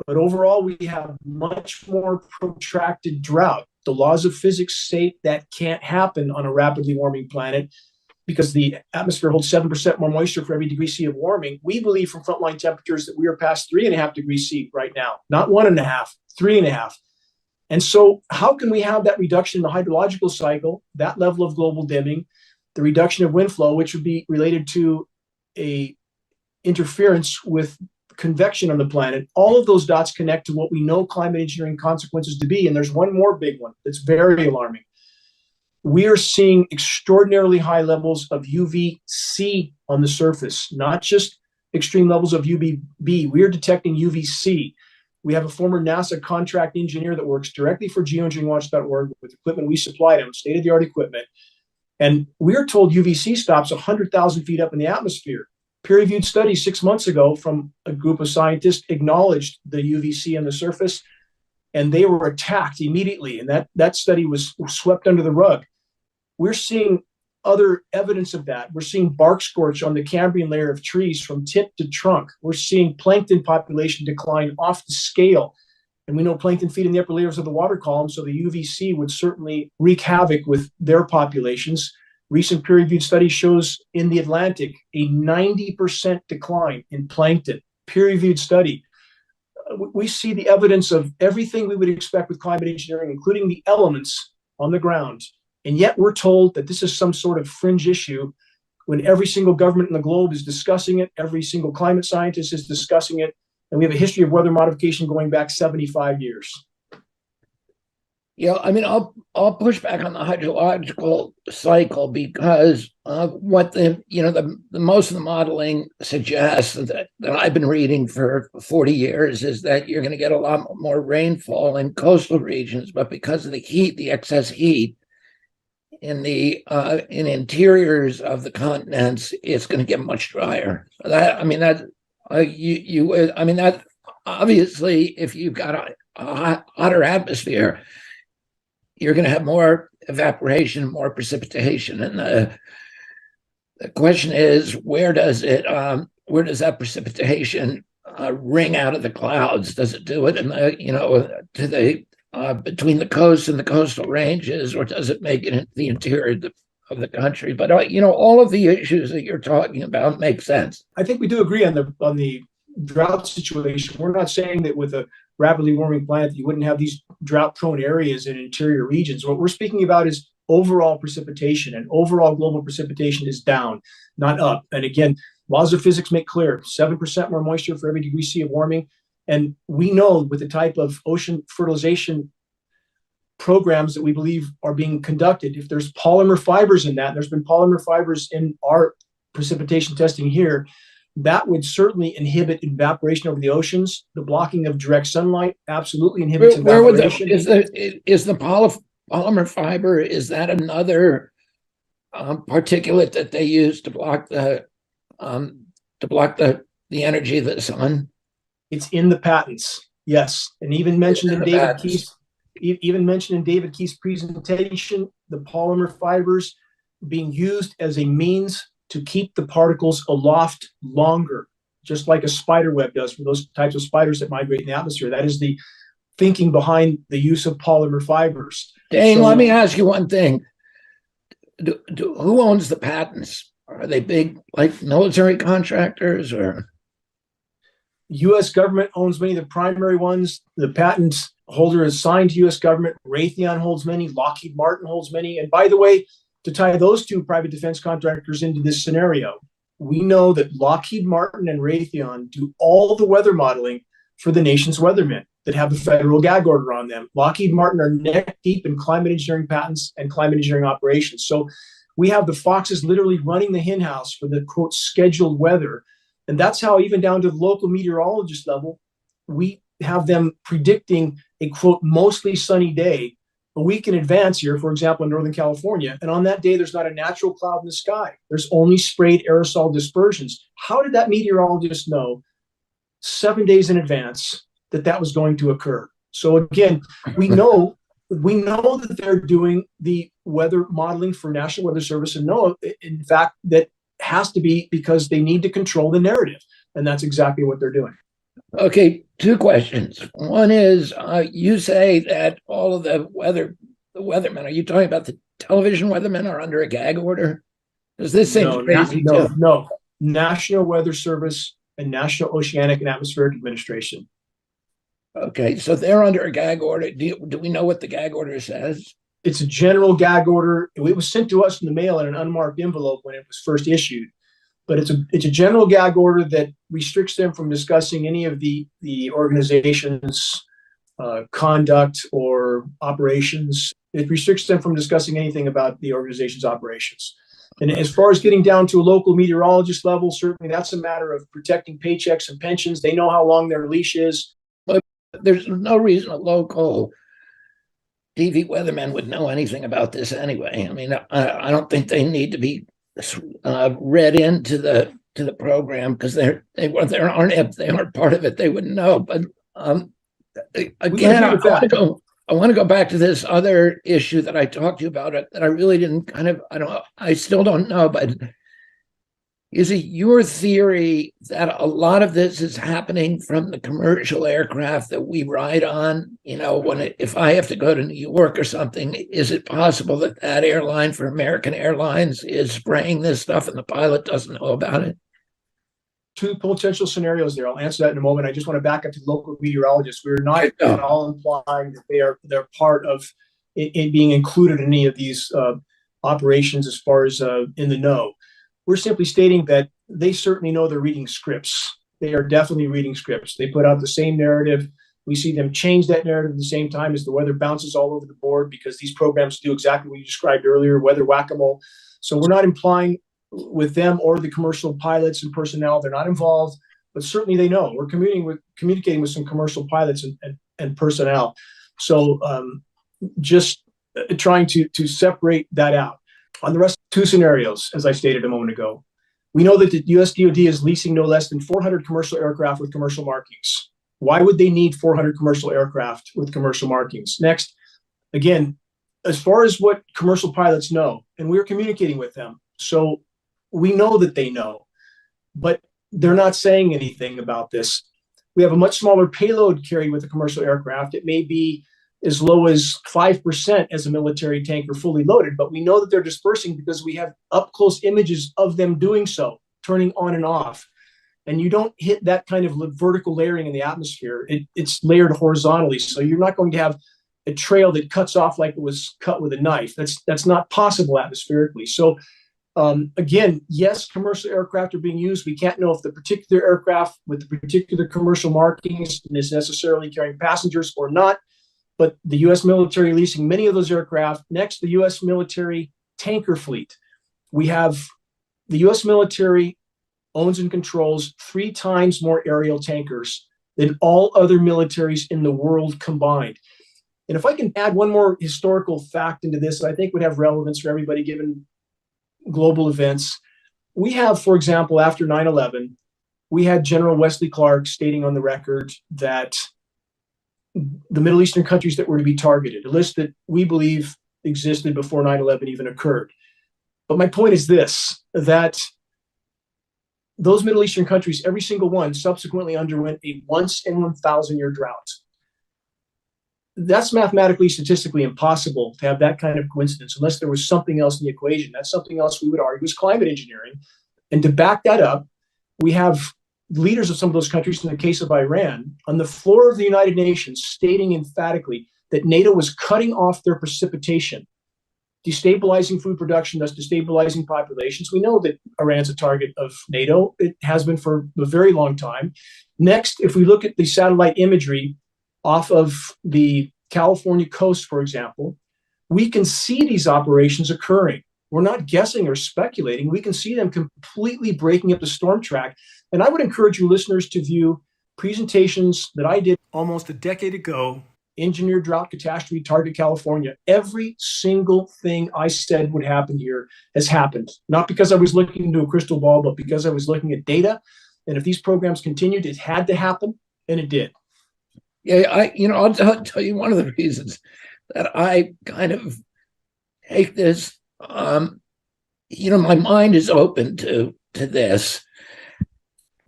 but overall we have much more protracted drought. The laws of physics say that can't happen on a rapidly warming planet because the atmosphere holds 7% more moisture for every degree C of warming. We believe from frontline temperatures that we are past 3.5 degrees C right now, not 1.5, 3.5. And so how can we have that reduction in the hydrological cycle, that level of global dimming, the reduction of wind flow, which would be related to a interference with convection on the planet? All of those dots connect to what we know climate engineering consequences to be. And there's one more big one that's very alarming. We are seeing extraordinarily high levels of UVC on the surface, not just extreme levels of UVB. We are detecting UVC. We have a former NASA contract engineer that works directly for geoengineeringwatch.org with equipment we supplied him, state-of-the-art equipment. And we're told UVC stops 100,000 feet up in the atmosphere. Peer-reviewed study 6 months ago from a group of scientists acknowledged the UVC on the surface, and they were attacked immediately. And that study was swept under the rug. We're seeing other evidence of that. We're seeing bark scorch on the Cambrian layer of trees from tip to trunk. We're seeing plankton population decline off the scale. And we know plankton feed in the upper layers of the water column, so the UVC would certainly wreak havoc with their populations. Recent peer-reviewed study shows in the Atlantic a 90% decline in plankton. Peer-reviewed study. We see the evidence of everything we would expect with climate engineering, including the elements on the ground. And yet we're told that this is some sort of fringe issue when every single government in the globe is discussing it, every single climate scientist is discussing it, and we have a history of weather modification going back 75 years. Yeah, I mean, I'll push back on the hydrological cycle because what the most of the modeling suggests that I've been reading for 40 years is that you're going to get a lot more rainfall in coastal regions, but because of the heat, the excess heat in the in interiors of the continents, it's going to get much drier. I mean, that obviously, if you've got a hotter atmosphere, you're going to have more evaporation, more precipitation, and the question is, where does that precipitation ring out of the clouds? Does it do it in between the coast and the coastal ranges, or does it make it into the interior of the country? But all of the issues that you're talking about make sense. I think we do agree on the drought situation. We're not saying that with a rapidly warming planet that you wouldn't have these drought-prone areas in interior regions. What we're speaking about is overall precipitation, and overall global precipitation is down, not up. And again, laws of physics make clear 7% more moisture for every degree C of warming. And we know with the type of ocean fertilization programs that we believe are being conducted, if there's polymer fibers in that, and there's been polymer fibers in our precipitation testing here, that would certainly inhibit evaporation over the oceans. The blocking of direct sunlight absolutely inhibits evaporation. Is the polymer fiber, is that another particulate that they use to block the energy of the sun? It's in the patents, yes, and even mentioned in David Keith's presentation, the polymer fibers being used as a means to keep the particles aloft longer, just like a spider web does for those types of spiders that migrate in the atmosphere. That is the thinking behind the use of polymer fibers. Dane, let me ask you one thing. Who owns the patents? Are they big, like military contractors, or? U.S. government owns many of the primary ones. The patent holder is signed to U.S. government. Raytheon holds many. Lockheed Martin holds many. And by the way, to tie those two private defense contractors into this scenario, we know that Lockheed Martin and Raytheon do all the weather modeling for the nation's weathermen that have the federal gag order on them. Lockheed Martin are neck deep in climate engineering patents and climate engineering operations. So we have the foxes literally running the henhouse for the, quote, scheduled weather. And that's how, even down to the local meteorologist level, we have them predicting a, quote, mostly sunny day a week in advance here, for example, in Northern California. And on that day, there's not a natural cloud in the sky. There's only sprayed aerosol dispersions. How did that meteorologist know 7 days in advance that that was going to occur? So again, we know that they're doing the weather modeling for National Weather Service, and know, in fact, that has to be because they need to control the narrative. And that's exactly what they're doing. Okay, two questions. One is, you say that all of the weathermen, are you talking about the television weathermen, are under a gag order? Does this seem crazy? No. National Weather Service and National Oceanic and Atmospheric Administration. Okay, so they're under a gag order. Do we know what the gag order says? It's a general gag order. It was sent to us in the mail in an unmarked envelope when it was first issued. But it's a general gag order that restricts them from discussing any of the organization's conduct or operations. It restricts them from discussing anything about the organization's operations. And as far as getting down to a local meteorologist level, certainly that's a matter of protecting paychecks and pensions. They know how long their leash is. But there's no reason a local TV weatherman would know anything about this anyway. I mean, I don't think they need to be read into the program, because they aren't part of it. They wouldn't know. But again, I want to go back to this other issue that I talked to you about, that I really didn't I still don't know, but is it your theory that a lot of this is happening from the commercial aircraft that we ride on? If I have to go to New York or something, is it possible that that airline, for American Airlines, is spraying this stuff and the pilot doesn't know about it? Two potential scenarios there. I'll answer that in a moment. I just want to back up to local meteorologists. We're not at all implying that they're part of it being included in any of these operations as far as in the know. We're simply stating that they certainly know they're reading scripts. They are definitely reading scripts. They put out the same narrative. We see them change that narrative at the same time as the weather bounces all over the board, because these programs do exactly what you described earlier, weather whack-a-mole. So we're not implying with them or the commercial pilots and personnel, they're not involved, but certainly they know. We're communicating with some commercial pilots and personnel. So just trying to separate that out. On the rest, two scenarios, as I stated a moment ago. We know that the US DoD is leasing no less than 400 commercial aircraft with commercial markings. Why would they need 400 commercial aircraft with commercial markings? Next, again, as far as what commercial pilots know, and we're communicating with them, so we know that they know, but they're not saying anything about this. We have a much smaller payload carried with a commercial aircraft. It may be as low as 5% as a military tanker fully loaded, but we know that they're dispersing because we have up close images of them doing so, turning on and off. And you don't hit that kind of vertical layering in the atmosphere. It's layered horizontally. So you're not going to have a trail that cuts off like it was cut with a knife. That's not possible atmospherically. So again, yes, commercial aircraft are being used. We can't know if the particular aircraft with the particular commercial markings is necessarily carrying passengers or not. But the U.S. military leasing many of those aircraft. Next, the U.S. military tanker fleet. We have the U.S. military owns and controls 3 times more aerial tankers than all other militaries in the world combined. And if I can add one more historical fact into this, I think would have relevance for everybody given global events. We have, for example, after 9/11, we had General Wesley Clark stating on the record that the Middle Eastern countries that were to be targeted, a list that we believe existed before 9/11 even occurred. But my point is this, that those Middle Eastern countries, every single one subsequently underwent a once in 1,000-year drought. That's mathematically, statistically impossible to have that kind of coincidence unless there was something else in the equation. That's something else we would argue is climate engineering. And to back that up, we have leaders of some of those countries, in the case of Iran, on the floor of the United Nations stating emphatically that NATO was cutting off their precipitation, destabilizing food production, thus destabilizing populations. We know that Iran's a target of NATO. It has been for a very long time. Next, if we look at the satellite imagery off of the California coast, for example, we can see these operations occurring. We're not guessing or speculating. We can see them completely breaking up the storm track. And I would encourage you listeners to view presentations that I did almost a decade ago, Engineered Drought Catastrophe Target California. Every single thing I said would happen here has happened. Not because I was looking into a crystal ball, but because I was looking at data. And if these programs continued, it had to happen, and it did. Yeah, I'll tell you one of the reasons that I kind of take this. My mind is open to this,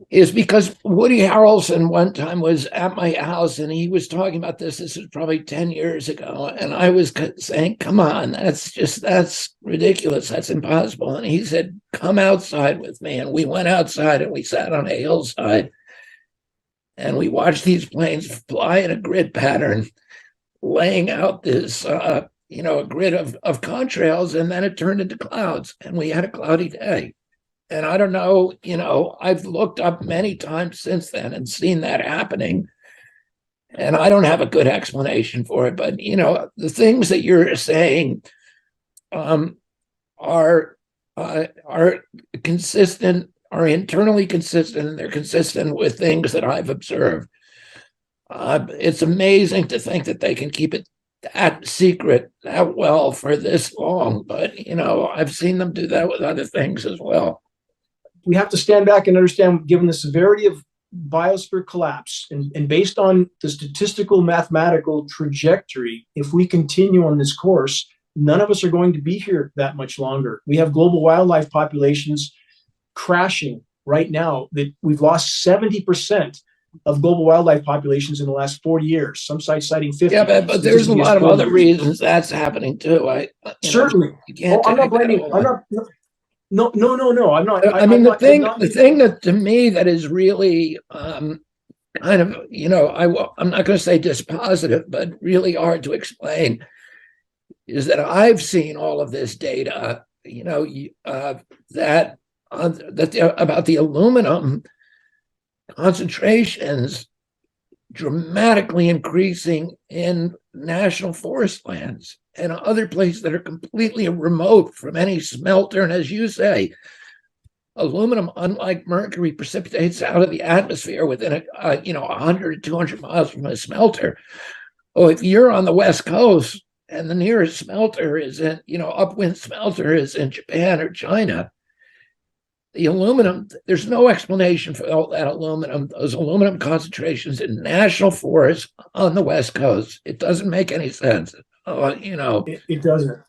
is because Woody Harrelson one time was at my house and he was talking about this. This was probably 10 years ago. And I was saying, come on, that's ridiculous. That's impossible. And he said, come outside with me. And we went outside and we sat on a hillside and we watched these planes fly in a grid pattern, laying out this, a grid of contrails, and then it turned into clouds and we had a cloudy day. And I don't know, I've looked up many times since then and seen that happening. And I don't have a good explanation for it. But, the things that you're saying are consistent, are internally consistent, and they're consistent with things that I've observed. It's amazing to think that they can keep it that secret that well for this long. But, I've seen them do that with other things as well. We have to stand back and understand, given the severity of biosphere collapse and based on the statistical mathematical trajectory, if we continue on this course, none of us are going to be here that much longer. We have global wildlife populations crashing right now, that we've lost 70% of global wildlife populations in the last 40 years. Some sites citing 50. Yeah, but there's a lot of other reasons that's happening too. Certainly. I'm not blaming. No. I'm not. The thing that to me that is really kind of, I'm not going to say dispositive, but really hard to explain, is that I've seen all of this data, that about the aluminum concentrations dramatically increasing in national forest lands and other places that are completely remote from any smelter. And as you say, aluminum, unlike mercury, precipitates out of the atmosphere within 100 to 200 miles from a smelter. Oh, if you're on the West Coast and the nearest smelter is in, upwind smelter is in Japan or China, The aluminum, there's no explanation for all that aluminum, those aluminum concentrations in national forests on the West Coast. It doesn't make any sense. It doesn't.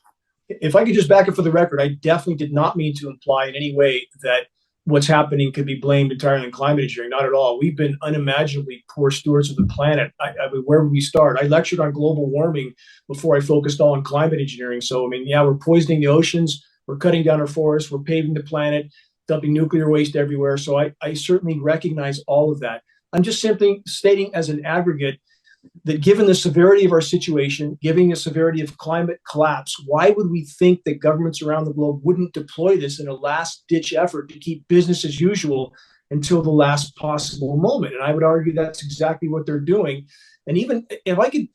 If I could just back up for the record, I definitely did not mean to imply in any way that what's happening could be blamed entirely on climate engineering. Not at all. We've been unimaginably poor stewards of the planet. I mean, where would we start? I lectured on global warming before I focused all on climate engineering. So, I mean, yeah, we're poisoning the oceans, we're cutting down our forests, we're paving the planet, dumping nuclear waste everywhere. So I certainly recognize all of that. I'm just simply stating as an aggregate that given the severity of our situation, given the severity of climate collapse, why would we think that governments around the globe wouldn't deploy this in a last-ditch effort to keep business as usual until the last possible moment? And I would argue that's exactly what they're doing. And even if I could,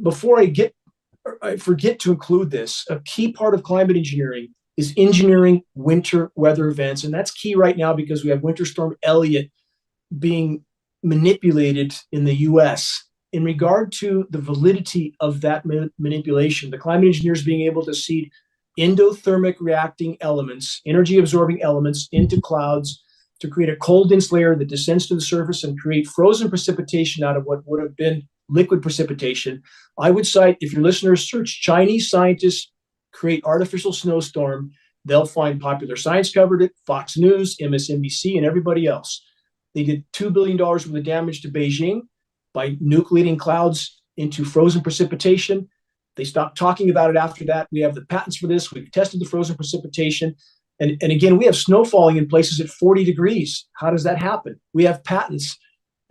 before I forget to include this, a key part of climate engineering is engineering winter weather events. And that's key right now because we have Winter Storm Elliott being manipulated in the US. In regard to the validity of that manipulation, the climate engineers being able to seed endothermic reacting elements, energy absorbing elements into clouds to create a cold dense layer that descends to the surface and create frozen precipitation out of what would have been liquid precipitation. I would cite, if your listeners search Chinese scientists create artificial snowstorm, they'll find Popular Science covered it, Fox News, MSNBC, and everybody else. They did $2 billion worth of damage to Beijing by nucleating clouds into frozen precipitation. They stopped talking about it after that. We have the patents for this. We've tested the frozen precipitation. And again, we have snow falling in places at 40 degrees. How does that happen? We have patents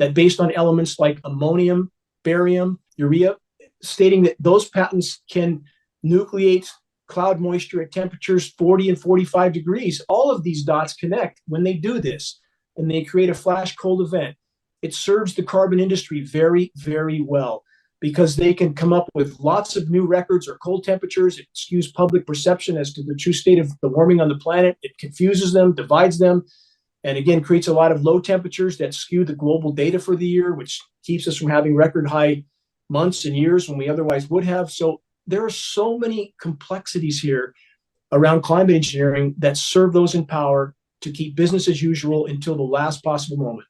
that based on elements like ammonium, barium, urea, stating that those patents can nucleate cloud moisture at temperatures 40 and 45 degrees. All of these dots connect when they do this, and they create a flash cold event. It serves the carbon industry very, very well because they can come up with lots of new records or cold temperatures. It skews public perception as to the true state of the warming on the planet. It confuses them, divides them, and again, creates a lot of low temperatures that skew the global data for the year, which keeps us from having record high months and years when we otherwise would have. So there are so many complexities here around climate engineering that serve those in power to keep business as usual until the last possible moment.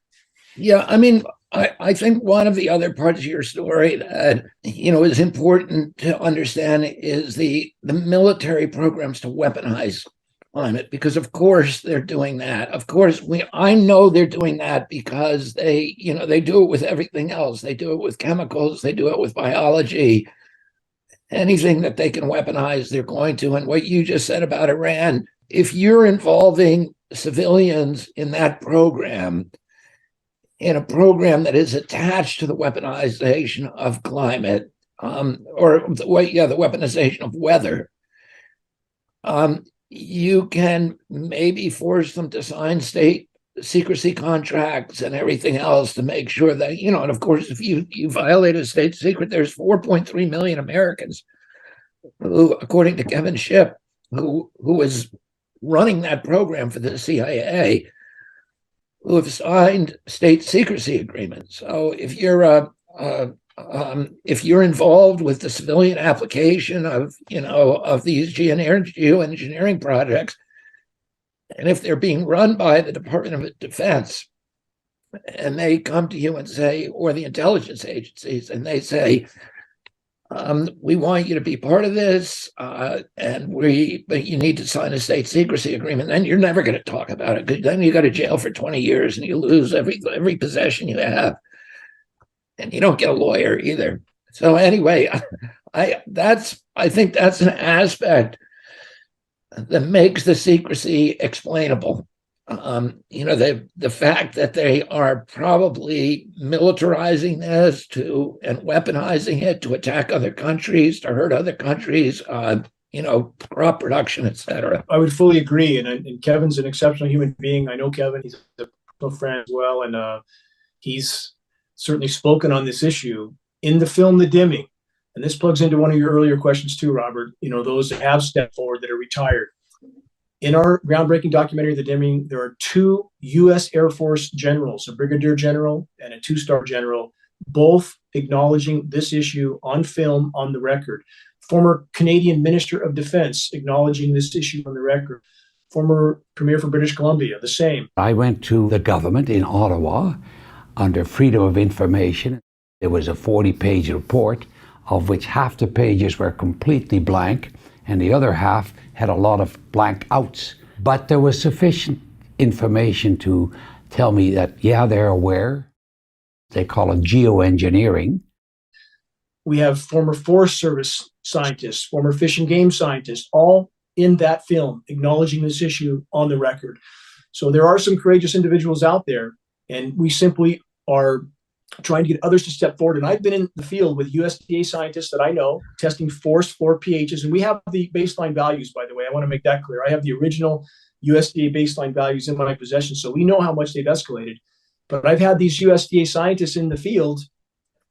Yeah, I mean, I think one of the other parts of your story that, is important to understand is the military programs to weaponize climate, because of course they're doing that. Of course, I know they're doing that because they do it with everything else. They do it with chemicals, they do it with biology. Anything that they can weaponize, they're going to. And what you just said about Iran, if you're involving civilians in that program, in a program that is attached to the weaponization of climate, the weaponization of weather, you can maybe force them to sign state secrecy contracts and everything else to make sure that, and of course, if you violate a state secret, there's 4.3 million Americans who, according to Kevin Shipp, who is running that program for the CIA, who have signed state secrecy agreements. So if you're involved with the civilian application of these geoengineering projects, and if they're being run by the Department of Defense, and they come to you and say, or the intelligence agencies, and they say, we want you to be part of this, but you need to sign a state secrecy agreement. Then you're never going to talk about it, because then you go to jail for 20 years and you lose every possession you have, and you don't get a lawyer either. So anyway, I think that's an aspect that makes the secrecy explainable. The fact that they are probably militarizing this and weaponizing it to attack other countries, to hurt other countries, crop production, etc. I would fully agree. And Kevin's an exceptional human being. I know Kevin, he's a personal friend as well. And he's certainly spoken on this issue in the film, The Dimming. And this plugs into one of your earlier questions too, Robert. Those that have stepped forward that are retired. In our groundbreaking documentary, The Dimming, there are 2 U.S. Air Force generals, a brigadier general and a 2-star general, both acknowledging this issue on film, on the record. Former Canadian Minister of Defense acknowledging this issue on the record. former Premier for British Columbia, the same. I went to the government in Ottawa under Freedom of Information. There was a 40-page report, of which half the pages were completely blank, and the other half had a lot of blank outs. But there was sufficient information to tell me that, yeah, they're aware. They call it geoengineering. We have former Forest Service scientists, former Fish and Game scientists, all in that film acknowledging this issue on the record. So there are some courageous individuals out there, and we simply are trying to get others to step forward. And I've been in the field with USDA scientists that I know testing forest floor pHs, and we have the baseline values, by the way. I want to make that clear. I have the original USDA baseline values in my possession, so we know how much they've escalated. But I've had these USDA scientists in the field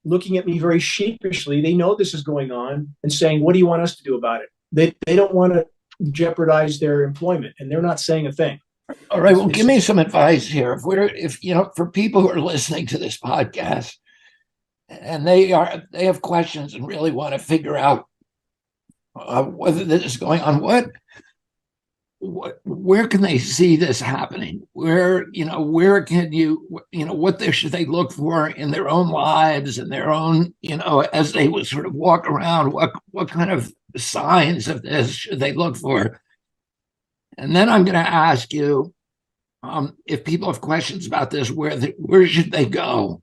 looking at me very sheepishly. They know this is going on and saying, what do you want us to do about it? They don't want to jeopardize their employment, and they're not saying a thing. All right. Well, give me some advice here. If for people who are listening to this podcast and they have questions and really want to figure out whether this is going on, where can they see this happening? Where can what should they look for in their own lives and their own, as they would sort of walk around, what kind of signs of this should they look for? And then I'm going to ask you, if people have questions about this, where should they go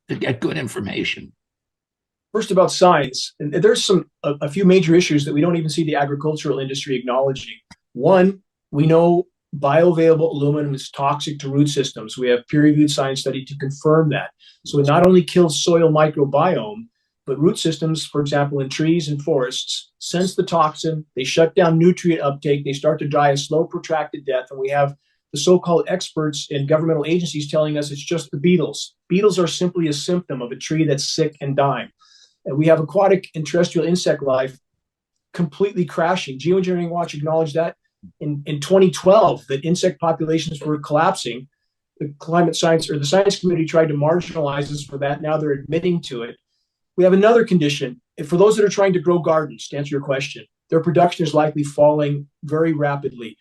to get good information? First, about science, and there's a few major issues that we don't even see the agricultural industry acknowledging. One, we know bioavailable aluminum is toxic to root systems. We have peer-reviewed science study to confirm that. So it not only kills soil microbiome, but root systems, for example, in trees and forests, sense the toxin, they shut down nutrient uptake, they start to die a slow, protracted death, and we have the so-called experts in governmental agencies telling us it's just the beetles. Beetles are simply a symptom of a tree that's sick and dying. And we have aquatic and terrestrial insect life completely crashing. Geoengineering Watch acknowledged that in 2012, that insect populations were collapsing. The climate science, or the science community, tried to marginalize us for that. Now they're admitting to it. We have another condition. For those that are trying to grow gardens, to answer your question, their production is likely falling very rapidly.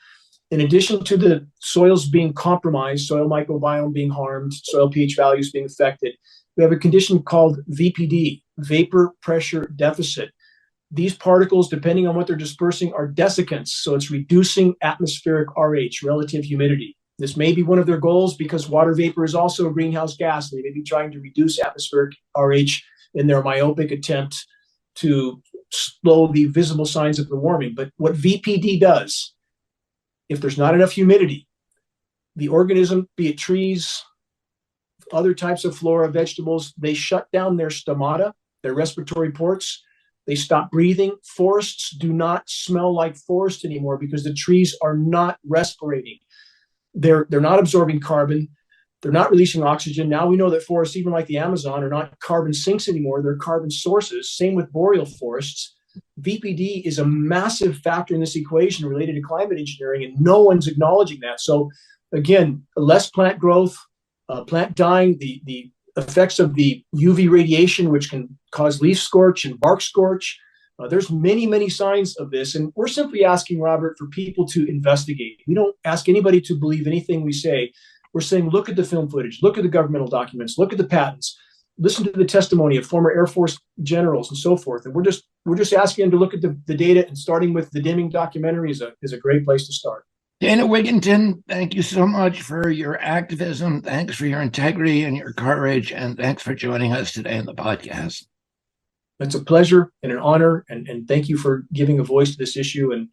In addition to the soils being compromised, soil microbiome being harmed, soil pH values being affected, we have a condition called VPD, vapor pressure deficit. These particles, depending on what they're dispersing, are desiccants, so it's reducing atmospheric RH, relative humidity. This may be one of their goals because water vapor is also a greenhouse gas. They may be trying to reduce atmospheric RH in their myopic attempt to slow the visible signs of the warming. But what VPD does, if there's not enough humidity, the organism, be it trees, other types of flora, vegetables, they shut down their stomata, their respiratory ports. They stop breathing. Forests do not smell like forest anymore because the trees are not respirating. They're not absorbing carbon. They're not releasing oxygen. Now we know that forests, even like the Amazon, are not carbon sinks anymore. They're carbon sources. Same with boreal forests. VPD is a massive factor in this equation related to climate engineering, and no one's acknowledging that. So again, less plant growth, plant dying, the effects of the UV radiation, which can cause leaf scorch and bark scorch. There's many, many signs of this. And we're simply asking, Robert, for people to investigate. We don't ask anybody to believe anything we say. We're saying, look at the film footage, look at the governmental documents, look at the patents, listen to the testimony of former Air Force generals and so forth. And we're just asking them to look at the data, and starting with the Dimming documentary is a great place to start. Dana Wigton, thank you so much for your activism. Thanks for your integrity and your courage. And thanks for joining us today on the podcast. It's a pleasure and an honor. And thank you for giving a voice to this issue and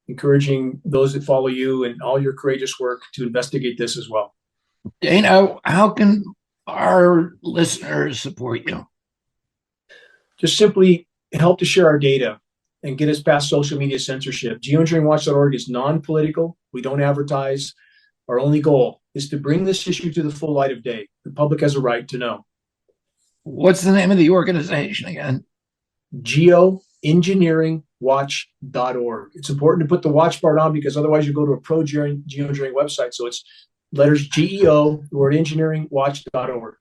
encouraging those that follow you and all your courageous work to investigate this as well. Dana, how can our listeners support you? Just simply help to share our data and get us past social media censorship. Geoengineeringwatch.org is non-political. We don't advertise. Our only goal is to bring this issue to the full light of day. The public has a right to know. What's the name of the organization again? Geoengineeringwatch.org. It's important to put the watch part on because otherwise you go to a pro-geoengineering website. So it's letters GEO, the word engineeringwatch.org.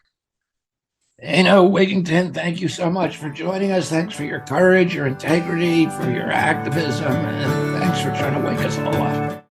Dana Wigton, thank you so much for joining us. Thanks for your courage, your integrity, for your activism, and thanks for trying to wake us all up.